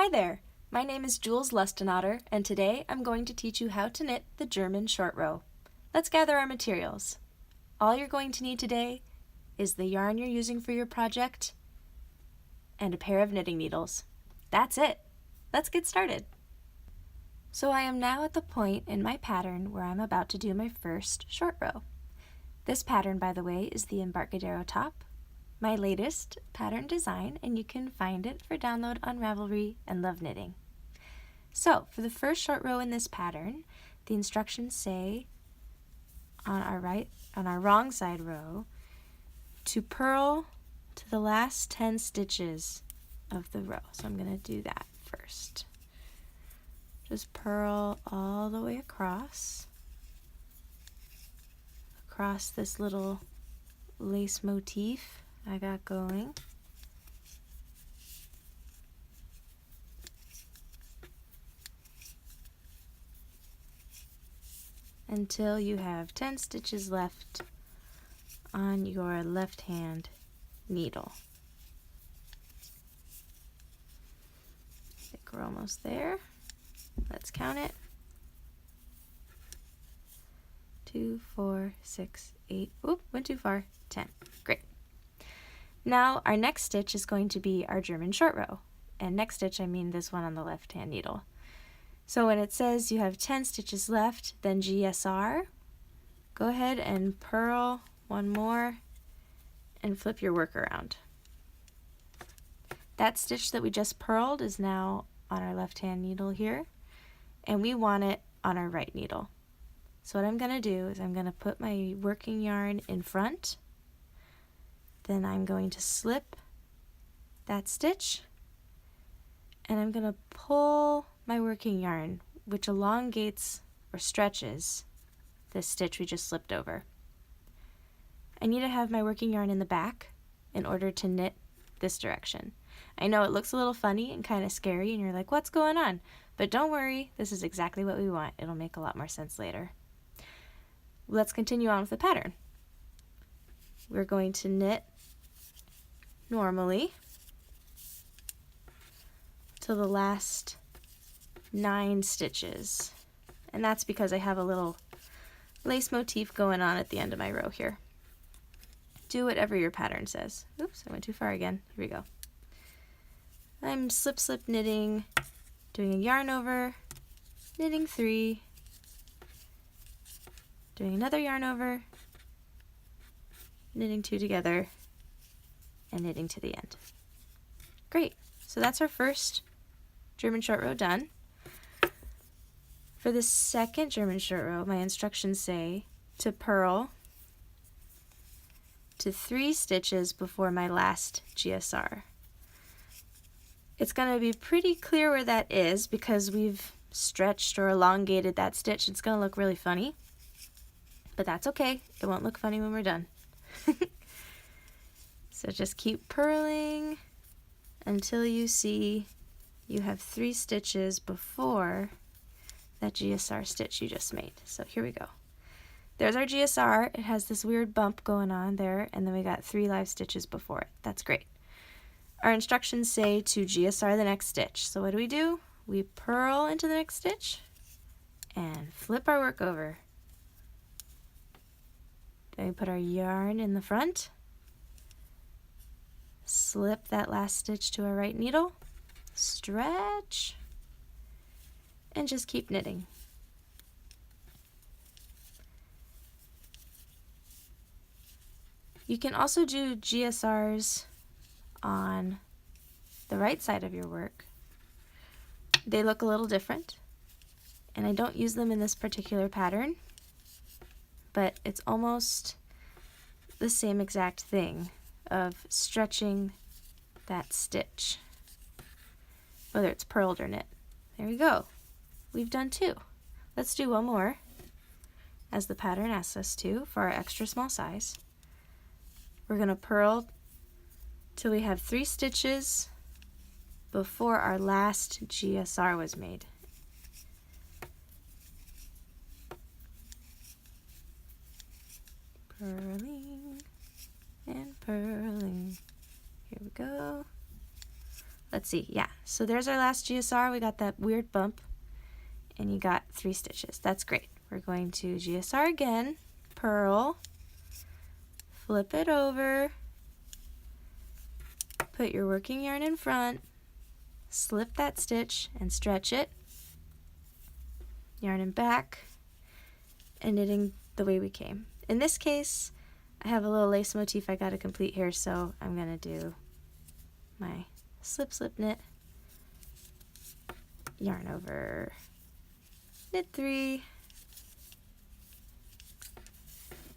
Hi there, my name is Jules Lustenader, and today I'm going to teach you how to knit the German short row. Let's gather our materials. All you're going to need today is the yarn you're using for your project and a pair of knitting needles. That's it. Let's get started. So I am now at the point in my pattern where I'm about to do my first short row. This pattern, by the way, is the Embarcadero top, my latest pattern design, and you can find it for download on Ravelry and Love Knitting. So for the first short row in this pattern, the instructions say on our wrong side row to purl to the last 10 stitches of the row. So I'm going to do that first. Just purl all the way across this little lace motif I got going. Until you have 10 stitches left on your left hand needle. I think we're almost there. Let's count it. 2, 4, 6, 8, oop, went too far, 10. Great. Now our next stitch is going to be our German short row. And next stitch, I mean this one on the left hand needle. So when it says you have 10 stitches left, then GSR, go ahead and purl one more and flip your work around. That stitch that we just purled is now on our left hand needle here, and we want it on our right needle. So what I'm going to do is I'm going to put my working yarn in front, then I'm going to slip that stitch, and I'm going to pull my working yarn, which elongates or stretches this stitch we just slipped over. I need to have my working yarn in the back in order to knit this direction. I know it looks a little funny and kind of scary, and you're like, what's going on? But don't worry, this is exactly what we want. It'll make a lot more sense later. Let's continue on with the pattern. We're going to knit normally till the last 9 stitches, and that's because I have a little lace motif going on at the end of my row here. Do whatever your pattern says. Oops, I went too far again. Here we go. I'm slip knitting, doing a yarn over, knitting 3, doing another yarn over, knitting 2 together, and knitting to the end. Great, so that's our first German short row done. For the second German short row, my instructions say to purl to 3 stitches before my last GSR. It's going to be pretty clear where that is because we've stretched or elongated that stitch. It's going to look really funny, but that's okay. It won't look funny when we're done. So just keep purling until you see you have 3 stitches before that GSR stitch you just made. So here we go. There's our GSR. It has this weird bump going on there, and then we got 3 live stitches before it. That's great. Our instructions say to GSR the next stitch. So what do? We purl into the next stitch and flip our work over. Then we put our yarn in the front, slip that last stitch to our right needle, stretch, and just keep knitting. You can also do GSRs on the right side of your work. They look a little different, and I don't use them in this particular pattern, but it's almost the same exact thing of stretching that stitch, whether it's purled or knit. There we go. We've done 2. Let's do one more, as the pattern asks us to, for our extra small size. We're going to purl till we have 3 stitches before our last GSR was made. Purling and purling. Here we go. let's see, yeah. So there's our last GSR. We got that weird bump, and you got 3 stitches. That's great. We're going to GSR again, purl, flip it over, put your working yarn in front, slip that stitch and stretch it, yarn in back, and knitting the way we came. In this case, I have a little lace motif I got to complete here, so I'm going to do my slip, slip, knit, yarn over, knit 3,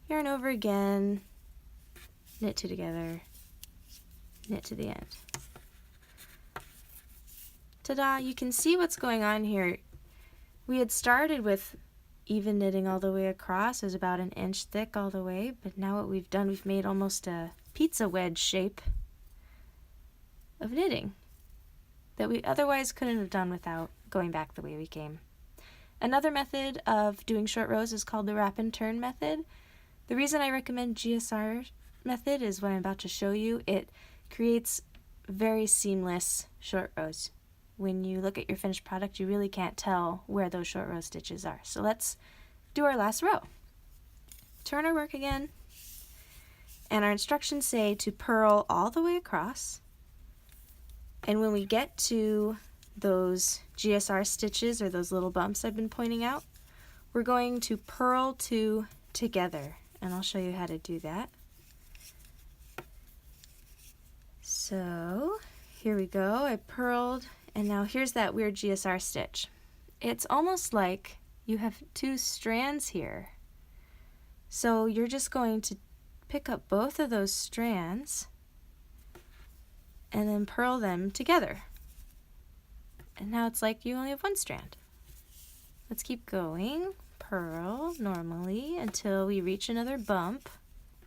yarn over again, knit 2 together, knit to the end. Ta-da! You can see what's going on here. We had started with even knitting all the way across. It was about 1 inch thick all the way, but now what we've done, we've made almost a pizza wedge shape of knitting that we otherwise couldn't have done without going back the way we came. Another method of doing short rows is called the wrap and turn method. The reason I recommend GSR method is what I'm about to show you. It creates very seamless short rows. When you look at your finished product, you really can't tell where those short row stitches are. So let's do our last row. Turn our work again, and our instructions say to purl all the way across, and when we get to those GSR stitches or those little bumps I've been pointing out, we're going to purl 2 together, and I'll show you how to do that. So here we go. I purled, and now here's that weird GSR stitch. It's almost like you have 2 strands here. So you're just going to pick up both of those strands and then purl them together. And now it's like you only have 1 strand. Let's keep going. Purl normally until we reach another bump.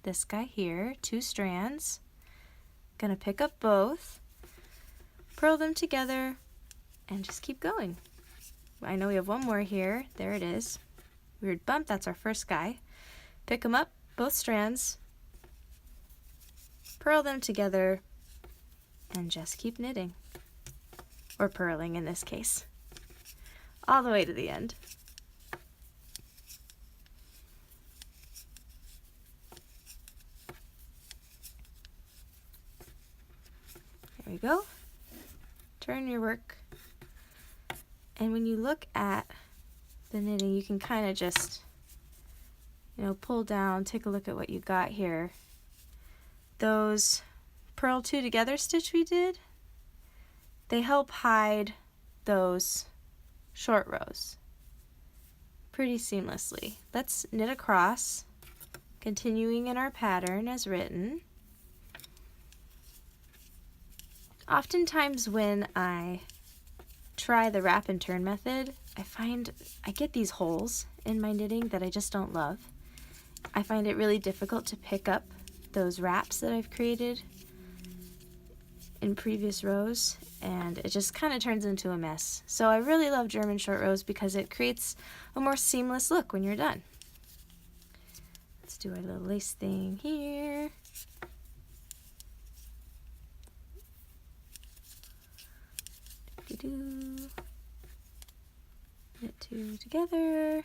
This guy here, 2 strands. Gonna pick up both, purl them together, and just keep going. I know we have 1 more here. There it is. Weird bump, that's our first guy. Pick them up, both strands, purl them together, and just keep knitting. Or purling in this case. All the way to the end. There we go. Turn your work. And when you look at the knitting, you can kind of just, pull down, take a look at what you got here. Those purl 2 together stitch we did, they help hide those short rows pretty seamlessly. Let's knit across, continuing in our pattern as written. Oftentimes when I try the wrap and turn method, I find I get these holes in my knitting that I just don't love. I find it really difficult to pick up those wraps that I've created in previous rows, and it just kind of turns into a mess. So I really love German short rows because it creates a more seamless look when you're done. Let's do our little lace thing here. Knit 2 together,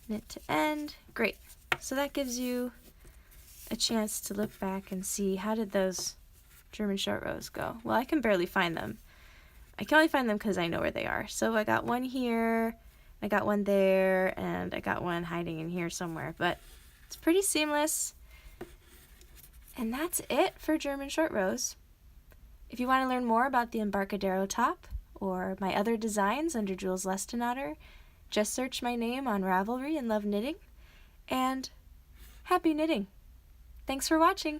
knit to end. Great. So that gives you a chance to look back and see, how did those German short rows go? Well, I can barely find them. I can only find them because I know where they are. So I got 1 here, I got 1 there, and I got 1 hiding in here somewhere. But it's pretty seamless. And that's it for German short rows. If you want to learn more about the Embarcadero top or my other designs under Jules Lustenader, just search my name on Ravelry and Love Knitting. And happy knitting! Thanks for watching!